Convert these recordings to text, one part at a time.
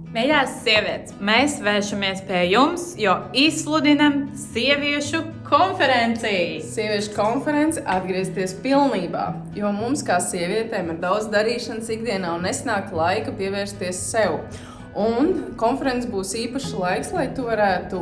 Mīļās sievietes, mēs vēršamies pie jums, jo izsludinam sieviešu konferenci. Sieviešu konference atgriezties pilnībā, jo mums kā sievietēm ir daudz darīšanas ikdienā un nesnāk laika pievērsties sev. Un konferences būs īpašs laiks, lai tu varētu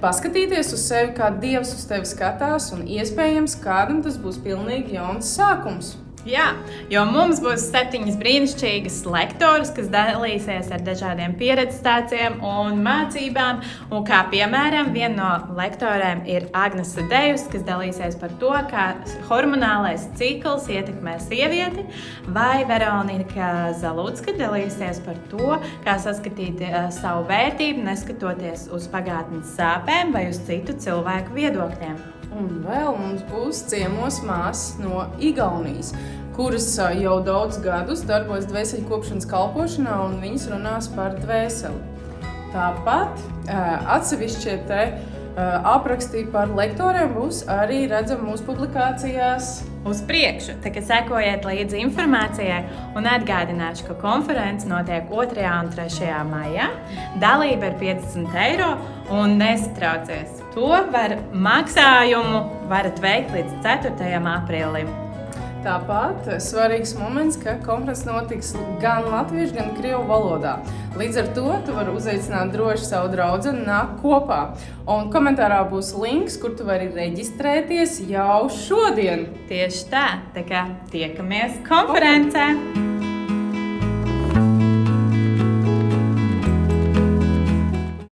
paskatīties uz sevi, kā Dievs uz tevi skatās, un iespējams kādam tas būs pilnīgi jauns sākums. Jā, jo mums būs 7 brīnišķīgas lektoras, kas dalīsies ar dažādiem pieredzes stāstiem un mācībām. Un kā piemēram, viena no lektorēm ir Agnese Dejus, kas dalīsies par to, kā hormonālais cikls ietekmē sievieti, vai Veronika Zalūcka dalīsies par to, kā saskatīt savu vērtību, neskatoties uz pagātnes sāpēm vai uz citu cilvēku viedokļiem. Un vēl mums būs ciemos māsas no Igaunijas, kuras jau daudz gadus darbojas dvēseli kopšanas kalpošanā, un viņas runās par dvēseli. Tāpat atsevišķie apraksti par lektoriem būs arī redzami mūsu publikācijās. Uz priekšu, tā kā sekojiet līdzi informācijai, un atgādināšu, ka konference notiek 2. un 3. maijā. Dalība ir 50 eiro, un nesatraucies. To maksājumu varat veikt līdz 4. aprīlim. Tāpat svarīgs moments, ka konferences notiks gan latviešu, gan krievu valodā. Līdz ar to tu vari uzaicināt droši savu draudzeni nākt kopā. Un komentārā būs links, kur tu vari reģistrēties jau šodien. Tieši tā kā tiekamies konferencē!